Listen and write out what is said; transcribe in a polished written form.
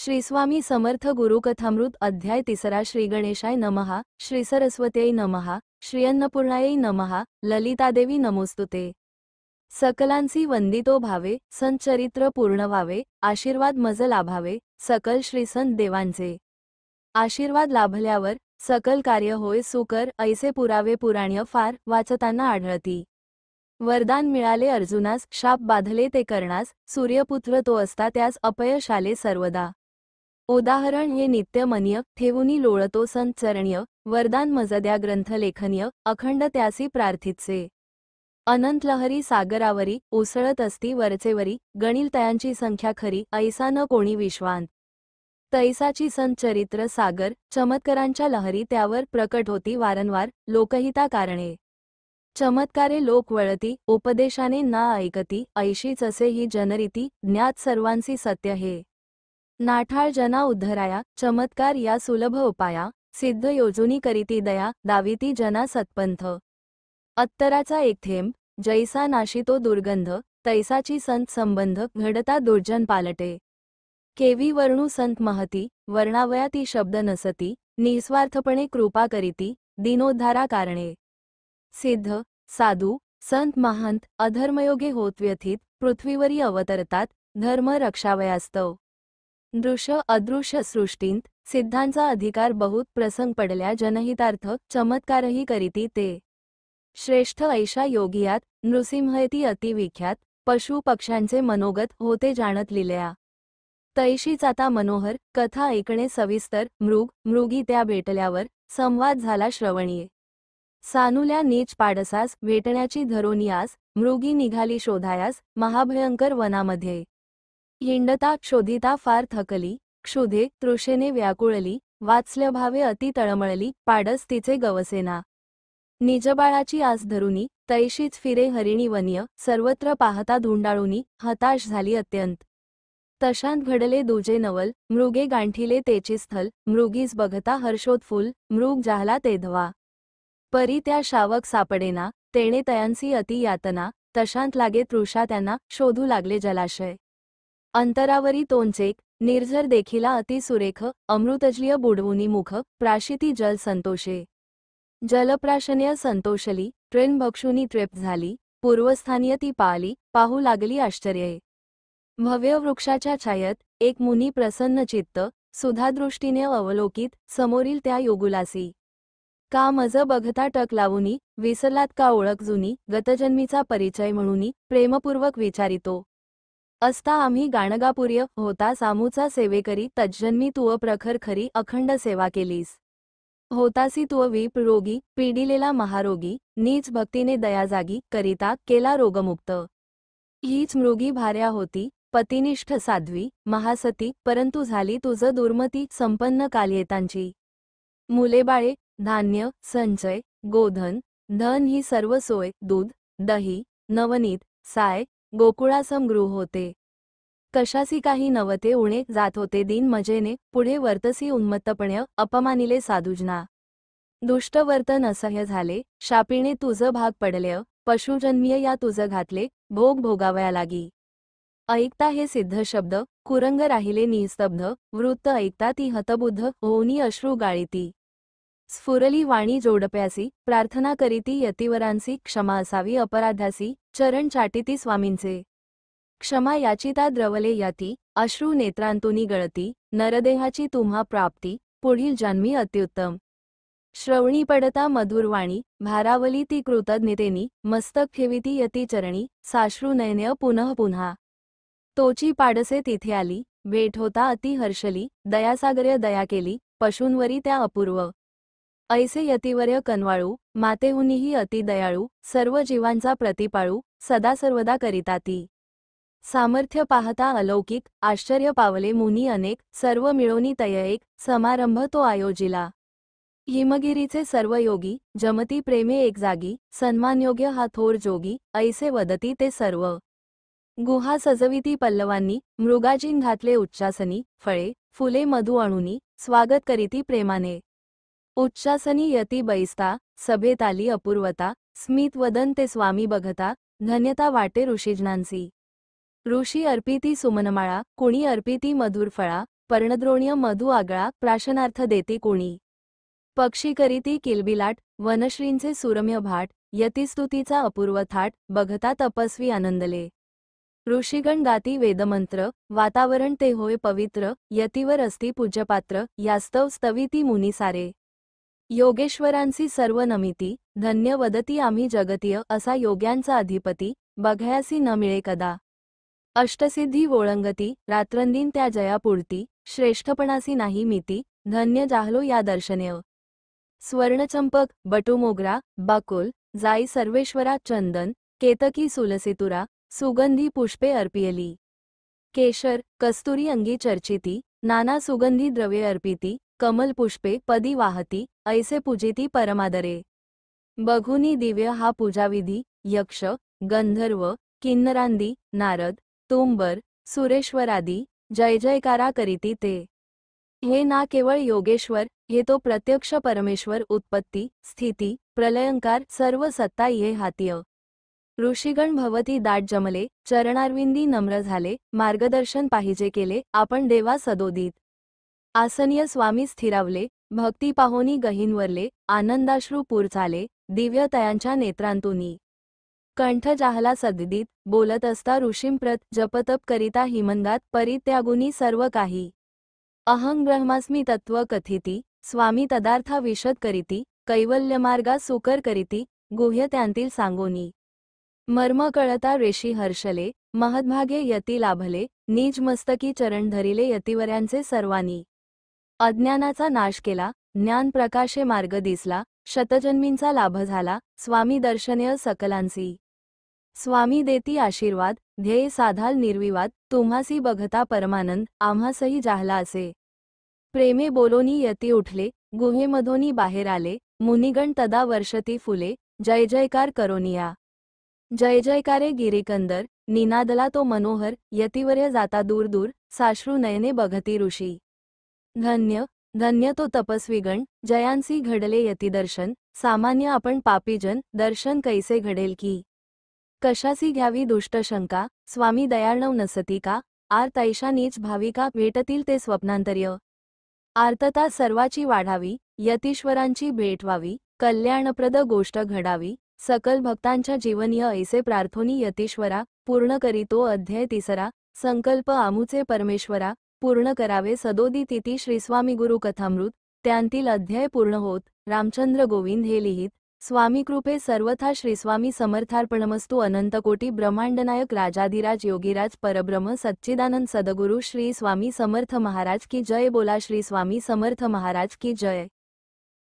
श्री स्वामी समर्थ गुरुकथामृत अध्याय 3 श्री गणेशाय नमः श्री सरस्वत्यै नमः श्री अन्नपूर्णायै नमः ललितादेवी नमोस्तुते। सकलांसी वंदितो भावे संत चरित्र पूर्ण व्हावे आशीर्वाद मज लाभावे सकल श्री संत देवांचे। आशीर्वाद लाभल्यावर सकल कार्य होय सुकर ऐसे पुरावे पुराण्य फार वाचताना आढळती। वरदान मिळाले अर्जुनास शाप बाधले ते करणास सूर्यपुत्र तो असता त्यास अपयश आले सर्वदा। उदाहरण हे नित्यमन्य ठेवुनी लोळतो संत चरणीय वरदान मजद्या ग्रंथ लेखनीय अखंड त्यासी प्रार्थितसे। अनंत लहरी सागरावरी उसळत असती वरचेवरी गणिल तयांची संख्या खरी ऐसा न कोणी विश्वांत। तैसाची संत चरित्र सागर चमत्कारांच्या लहरी त्यावर प्रकट होती वारंवार लोकहिता कारणे। चमत्कारे लोक वळती उपदेशाने ना ऐकती ऐशीच असे ही जनरीती ज्ञात सर्वांसी सत्य हे। नाठाळ जना उद्धराया चमत्कार या सुलभ उपाया सिद्ध योजुनी करीती दया दाविती जना सत्पंथ। अत्तराचा एक थेंब जैसा नाशितो दुर्गंध तैसाची संत संबंध घडता दुर्जन पालटे। केवी वर्णू संत महती वर्णावया ती शब्द नसती निस्वार्थपणे कृपा करीती दीनोद्धारा कारणे। सिद्ध साधू संत महंत अधर्मयोगे होत व्यथित पृथ्वीवरी अवतरतात धर्म रक्षावयास्तव। दृश्य अदृश्य सृष्टींत सिद्धांचा अधिकार बहुत प्रसंग पडल्या जनहितार्थ चमत्कारही करीती ते। श्रेष्ठ ऐशा योगियात नृसिंहयती अतिविख्यात पशु पक्ष्यांचे मनोगत होते जाणत लिलया। तैशीच आता मनोहर कथा ऐकणे सविस्तर मृगी त्या भेटल्यावर संवाद झाला श्रवणीय। सानुल्या नीच पाडसास भेटण्याची धरोनियास मृगी निघाली शोधायास महाभयंकर वनामध्ये। हिंडता शोधिता फार थकली क्षुधे तृषेने व्याकुळली वात्सल्य भावे अति तळमळली पाडस तिचे गवसेना। निजबाळाची आस धरुनी तैशीच फिरे हरिणी वन्य सर्वत्र पाहता धुंडाळुनी हताश झाली अत्यंत। तशांत घडले दुजे नवल मृगे गांठीले तेची स्थल मृगीस बघता हर्षोत्फुल मृग जाहला तेधवा। परी त्या शावक सापडेना तेणे तयांसी अति यातना तशांत लागे तृषा त्यांना शोधू लागले जलाशय। अंतरावरी तोंचेक निर्झर देखिला अति सुरेख अमृतजलीय बुडवुनी मुख प्राशिती जल संतोषे। जलप्राशन्य संतोषली तृण भक्षुनी तृप्त झाली पूर्वस्थानीय ती पाली पाहू लागली आश्चर्ये। भव्य वृक्षाच्या छायेत एक मुनी प्रसन्न चित्त सुधादृष्टीने अवलोकित समोरील त्या योगुलासी। का मज बघता टक लावुनी विसरलात का ओळख जुनी गतजन्मीचा परिचय म्हणूनी प्रेमपूर्वक विचारितो। असता आम्ही गाणगापूर्य होता सामूचा सेवेकरी तज्जन्मी तुव प्रखर खरी अखंड सेवा केलीस। होतासी तुव वीप रोगी पीडिलेला महारोगी नीच भक्तीने दया जागी करिता केला रोगमुक्त। हीच मृगी भार्या होती पतिनिष्ठ साध्वी महासती परंतु झाली तुझ दुर्मती संपन्न कालयेतांची। मुले बाळे धान्य संचय गोधन धन ही सर्व सोय दूध दही नवनीत साय गोकुळासम गृह होते। कशासी काही नवते उणे जात होते दीन मजेने पुढे वर्तसी उन्मत्तपणे अपमानिले साधुजना। दुष्ट वर्तन असह्य झाले शापिणे तुझ भाग पडले पशुजन्मीय या तुझ घातले भोग भोगावया लागी। ऐकता हे सिद्ध शब्द कुरंग राहिले निस्तब्ध वृत्त ऐकता ती हतबुद्ध होऊनी अश्रू गाळीती। स्फुरली वाणी जोडप्यासी प्रार्थना करीती यतिवरांसी क्षमा असावी अपराध्यासी चरण चाटीती स्वामींचे। क्षमा याचिता द्रवले याती अश्रू नेत्रांतुनी गळती नरदेहाची तुम्हा प्राप्ती पुढील जन्मी अत्युत्तम। श्रवणी पडता मधुरवाणी भारावली ती कृतज्ञतेनी मस्तक ठेविती यती चरणी साश्रू नयनय पुनः पुन्हा। तोची पाडसे तिथे आली भेट होता अति हर्षली दयासागर्य दया केली पशूंवरी त्या अपूर्व। ऐसे यतिवर्य कनवाळू मातेहुनीही अति दयाळू सर्व जीवांचा प्रतिपाळू सदा सर्वदा करिता ती। सामर्थ्य पाहता अलौकिक आश्चर्य पावले मुनी अनेक सर्व मिळवणी तय एक समारंभ तो आयोजिला। हिमगिरीचे सर्व योगी जमती प्रेमे एक जागी सन्मानयोग्य हा थोर जोगी ऐसे वदती ते सर्व। गुहा सजविती पल्लवांनी मृगाजीन घातले उच्चासनी फळे फुले मधु अणुनी स्वागत करीती प्रेमाने। उच्चासनी यती बैसता सभेत आली अपूर्वता स्मित वदन ते स्वामी बघता धन्यता वाटे ऋषीजनांसी। ऋषी अर्पिती सुमनमाळा कुणी अर्पिती मधुर फळा पर्णद्रोण्य मधु आगळा प्राशनार्थ देती कोणी। पक्षी करीती किलबिलाट वनश्रींचे सुरम्य भाट यतिस्तुतीचा अपूर्व थाट बघता तपस्वी आनंदले। ऋषीगण गाती वेदमंत्र वातावरण ते होय पवित्र यतीवर असती पूज्यपात्र यास्तव स्तविती मुनी सारे। योगेश्वरांसी सर्व नमिती धन्य वदती आम्ही जगतीय असा योग्यांचा अधिपती बघयासी न मिळे कदा। अष्टसिद्धी वोळंगती रात्रंदिन त्या जयापुरती श्रेष्ठपणासी नाही मिती धन्य जाहलो या दर्शनेय। स्वर्णचंपक बटुमोगरा बाकुल जाई सर्वेश्वरा चंदन केतकी सुलसितुरा सुगंधी पुष्पे अर्पियली। केशर कस्तुरी अंगी चर्चिती नाना सुगंधी द्रव्ये अर्पिती कमल पुष्पे पदी वाहती ऐसे पूजिती परमादरे। बघुनी दिव्य हा पूजाविधी यक्ष गंधर्व किन्नरांदी नारद तुंबर सुरेश्वरादी जय जयकारा करीती ते। हे ना केवळ योगेश्वर हे तो प्रत्यक्ष परमेश्वर उत्पत्ती स्थिती प्रलयंकार सर्व सत्ता ये हातीय। ऋषीगण भवती दाट जमले चरणारविंदी नम्र झाले मार्गदर्शन पाहिजे केले आपण देवा सदोदित। आसनीय स्वामी स्थिरावले भक्ती पाहोनी गहिनवरले आनंदाश्रू पूर झाले दिव्य तयांच्या नेत्रांतुनी। कंठ जाहला सद्दित बोलत असता ऋषींप्रत जपतप करिता हिमंदात परित्यागुनी सर्व काही। अहं ब्रह्मास्मी तत्व कथिती स्वामी तदार्था विशद करीती कैवल्यमार्गा सुकर करीती गुह्य त्यांतील सांगोनी। मर्म कळता ऋषी हर्षले महद्भागे यती लाभले निज मस्तकी चरण धरिले यतिवर्यांचे सर्वानी। अज्ञानाचा नाश केला ज्ञान प्रकाशे मार्ग दिसला शतजन्मींचा लाभ झाला स्वामी दर्शनेय सकलांसी। स्वामी देती आशीर्वाद ध्येय साधाल निर्विवाद तुम्हासी बघता परमानंद आम्हासही जाहला असे। प्रेमे बोलोनी यती उठले गुहेमधोनी बाहेर आले मुनिगण तदा वर्षती फुले जय जयकार करोनिया। जय जयकारे गिरिकंदर निनादला तो मनोहर यतिवर्य जाता दूर दूर साश्रू नयने बघती ऋषी। धन्य धन्य तो तपस्वीगण जयांसी घडले यतिदर्शन सामान्य आपण पापीजन दर्शन कैसे घडेल की। कशासी घ्यावी दुष्ट शंका स्वामी दयाळनव नसती का आर्त ऐशा नीच भाविका भेटतील ते स्वप्नांतर्य। आर्तता सर्वाची वाढावी यतीश्वरांची भेट व्हावी कल्याणप्रद गोष्ट घडावी सकल भक्तांच्या जीवनीय ऐसे प्रार्थोनी यतीश्वरा पूर्ण करीतो अध्याय तिसरा संकल्प आमुचे परमेश्वरा पूर्ण करावे सदोदित इति श्री स्वामी गुरु कथामृत त्यांतील अध्याय पूर्ण होत रामचंद्र गोविंद हे लिहित स्वामी कृपे सर्वथा श्री स्वामी समर्थार्पणमस्तु अनंतकोटी ब्रह्मांडनायक राजाधिराज योगीराज परब्रह्म सच्चिदानंद सदगुरु श्री स्वामी समर्थ महाराज की जय बोला श्री स्वामी समर्थ महाराज की जय।